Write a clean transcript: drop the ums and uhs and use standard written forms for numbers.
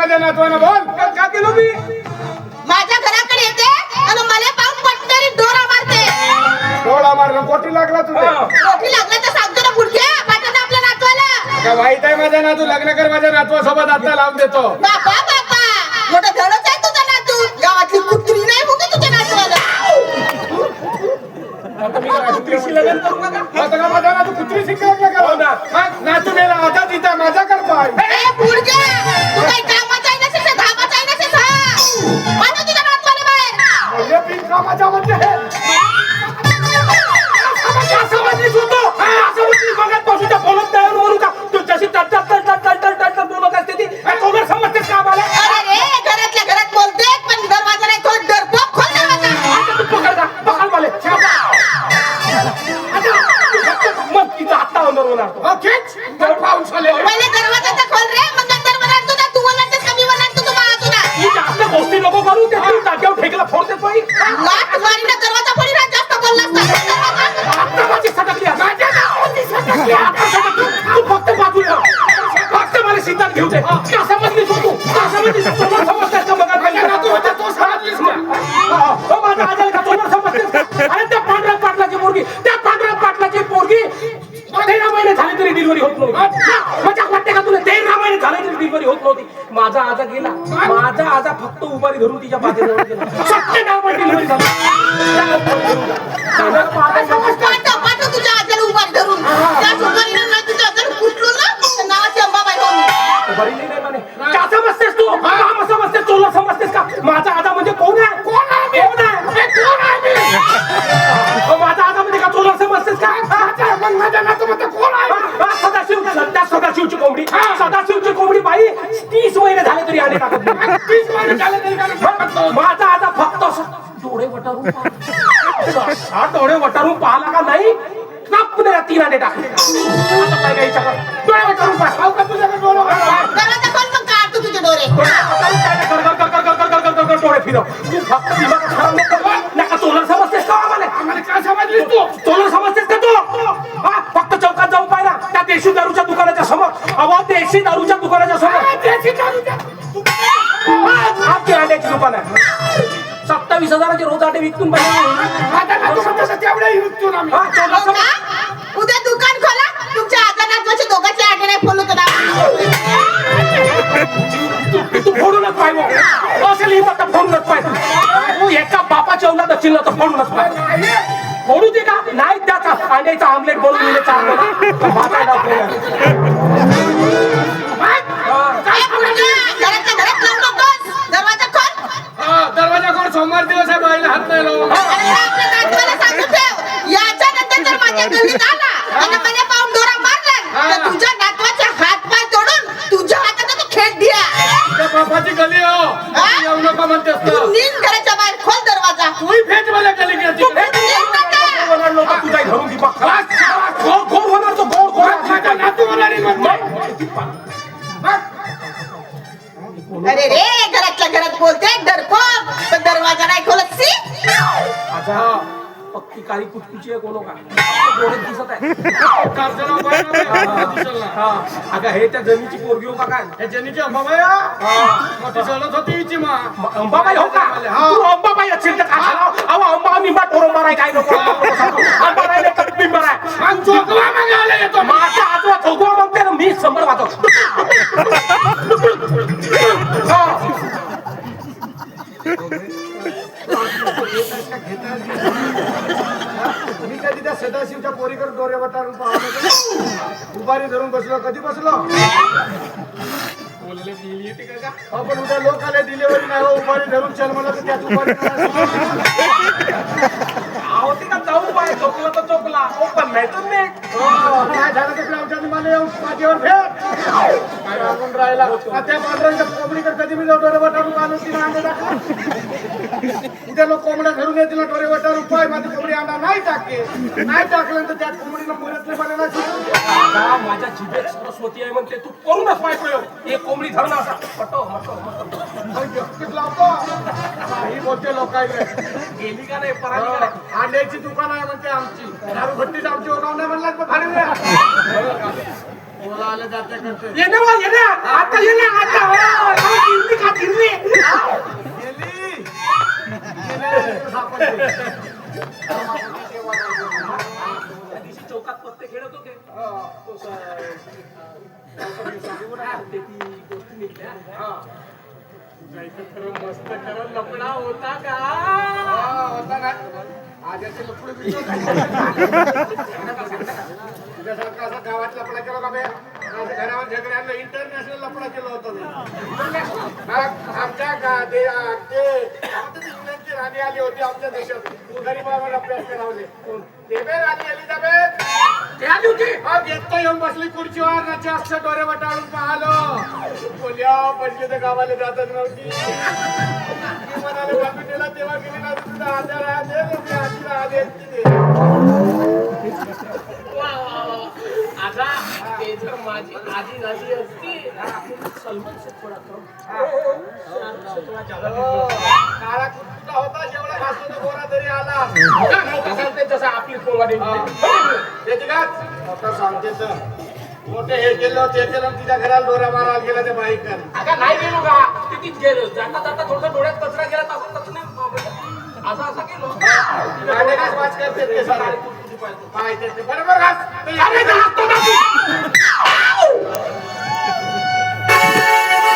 माझ्या नातवानं बोल का केलं मी माझ्या घराकडे येते आणि मला पाहून पटकरी डोरा मारते. डोळा मारलं कोटी लागला तुझ्या कोठी लागला तर सांगतो ना पुढच्या पाठवते आपल्या नातवाला. का वाईट आहे माझ्या नातू लग्न कर माझ्या नातवासोबत आता लावून देतो. बापा बापा मोठं धडच आहे तुझा नातू. गावातली कुत्री नाही होती तुझ्या नातवाला. आता मी काय कुत्रीशी लग्न करू का? आता का माझा नातू कुत्रीशी लग्न करू ना? मग नातू मेला आता तिथं माझा करतो आहे. ए पुढच्या तू काही कामाचा आहे नसेल तर धामाचा आहे नसेल हा. पाठव तुझ्या नातवाला बाहेर. म्हणजे बिनकामाच्या म्हणजे असं म्हणलीस होतो असं म्हणलीस मगाचपासून त्या बोलत नाही म्हणून का तू जशी तट बोलत असते ती कोणाला समजतेस का आम्हाला? अरे रे घरातल्या घरात बोलते पण दरवाजा नाही खोल डरपोक खोल दरवाजा. आता तू पकड जा पकड मला मग तिचा हात लावणार होणार ओकेच पाऊस आलेला पहिले दरवाजा तर खोल रे मग नंतर म्हणाल तुझा तू बोलतेस कमी म्हणाल तू तुम्हाला तुला. तू जास्त गोष्टी नको करू ते तू जागेवर ठेकला फोडते बाई लाट मारीनं दरवाजा फोडी ना जास्त बोललास तर. आता माझी सटकली माझ्या नावाची सटकली आता सटकली तू फक्त बाजूला फक्त मला सीतात घेऊ दे का समजलीस हो तू का समजलीस समोर समजतेस का मग तो समजलीस का हो माझा आजल का समोर समजतेस अरे त्या पांढऱ्या पाटलाची पोरगी त्या पांढऱ्या पाटलाची पोरगी 13 महिने झाले तरी डिलिव्हरी होत नव्हती. मजाक वाटते का तुला 13 महिने झाले तरी डिलिव्हरी होत नव्हती. माझा आजा गेला माझा आजा फक्त उभारी धरून तिच्या बाजूला गेला सत्य नाव डिलिव्हरी झाली. पाठव तुझ्या आजाला उभारी धरून. त्याच उभारीनं ना तुझ्या आजाला कुठलो ना तर नावाची अंबाबाई होऊन. उभारी नाही म्हणे का समजतेस तू का समजतेस तुला समजतेस का माझा आजा म्हणजे कोण आहे कोण आहे कोण आहे कोण आहे माझा आजा म्हणजे का तुला समजतेस का मग माझ्या नातूमध्ये कोण आहे सदाशिव सदाशिवची कोंबडी सदाशिवची कोंबडी बाई 30 महिने झाले तरी आले टाकत नाही 30 महिने झाले तरी माझा आजा फक्त डोळे वटारून डोळे वटारून पाहला का नाही पुण्याला 3 आणे टाकले आता काय घ्यायच्या डोळे वटारून पाह का तुझ्याकडे डोळे दरवाजा खोल मग काढतो तुझे डोळे. डोळे फिरव तू फक्त दिमाग खराब नको नका तोलर समजतेस का आम्हाला काय समजलीस तू तोलर समजतेस का तू फक्त चौकात जाऊन पाहिला त्या देशी दारूच्या दुकानाच्या समोर अहो देशी दारूच्या दुकानाच्या समोर देशी दारूच्या आपली अंड्याची दुकान आहे 27,000चे रोज आटे विकून उद्या दुकान खोला तुमच्या आजाराचे दोघांचे आटे नाही फोन होतो ना. तू फोडूनच पाहिजे असेल ही फक्त फोडूनच पाहिजे तू एका बापाच्या औलाद असेल तर फोडूनच पाहिजे फोडू दे का नाही त्याचा अंड्याचा आमलेट बनवून दिले दरवाजा खोल. दरवाजा कोण सोमवार दिवस आहे बाईला हात नाही लावून याच्या नंतर जर माझ्या गल्लीत आला आणि मला पाहून डोरा मारला तर तुझ्या नातवाचे हात पाय तोडून तुझ्या हातात तो खेळ द्या. त्या बापाची गली हो येऊ नका म्हणतेस तू नीट घराच्या बाहेर खोल दरवाजा. तूही फेट मला गली गेली तुझ्या घरून ती गोड होणार तो गोड नातू अरे रे घरातल्या घरात बोलते डरपोक पण दरवाजा नाही खोलत सी. पक्की काळी कुटकुची आहे कोण का डोळ्यात दिसत आहे अगं हे त्या जमीची पोरगी हो का काय त्या जमीची अंबाबाई मोठी चलत होती हिची मा अंबाबाई हो का तू अंबाबाई असेल तर काय अहो अंबा निंबा टोरो माराय काय नको अंबा नाही तर बिंबर आहे मग चोकवा मागायला येतो माझा आजवा चोकवा मागते ना मी संभळ वाजव मी कधी त्या सदाशिवच्या पोरीकडे डोरे वटारून पाहतो उभारी धरून बसलो कधी बसलो पण उद्या लोक आले डिलिव्हरी नाही उभारी धरून चल मला तर त्याच उभारी होती का जाऊ बाय चोकला तर चोकला पण नाही तर काय झालं तर आमच्या मला येऊन पाठीवर फेट काय आपण राहिला त्या पांढऱ्यांच्या कोंबडीकडे कधी मी डोरे वटारून आलो तिला अंडे टाका उद्या लोक कोंबड्या धरून येतील डोरे वटारून पाय माझी कोंबडी अंडा नाही टाके नाही टाकलं तर त्या कोंबडीनं मुरतले बनायला माझ्या जिभेत सरस्वती आहे म्हणते तू करूनच पाय प्रयोग एक कोंबडी धरणं असा लावतो काही बोलते लोकांकडे गेली का नाही पराली अंड्याची दुकान आहे म्हणते आमची दारू भट्टीच आमची ओगाव नाही म्हणला भारी आता मस्त खरं लपडा होता का होता ना आजाचे लपडे तुझ्यासारखा असा गावात लपडा केला का बे घरावर झगड्यांना इंटरनॅशनल लपडा केला होता आमच्या इंग्लंडची राणी आली होती आमच्या देशात गरीबावर अभ्यास करावले ते बे राणी एलिझाबेथ ते आली होती येतो येऊन बसली खुर्चीवर ना जास्त डोळे वटाळून पाहलो बोल्या म्हणजे तर गावाला जातच नव्हती ती म्हणाले कॅपिटलला तेव्हा गेली ना तुझा आधार आहे आजीला आले आता ते जर माझी आजी झाली असती सलमान थोडा काळा कुत्ता होता जेवढा घासतो तो गोरा तरी आला जसं आपली कोंगाडी त्याची का आता सांगते तर मोठे हे केलं ते केलं तिच्या घराला दोरा मारायला गेला ते बाईक कर अगं नाही गेलो का तिथेच गेलो जाता जाता थोडं डोळ्यात कचरा गेला तसं नाही असं केलो वाच करते ते सारे पाहिजे बरोबर घास अरे घासतो ना तू.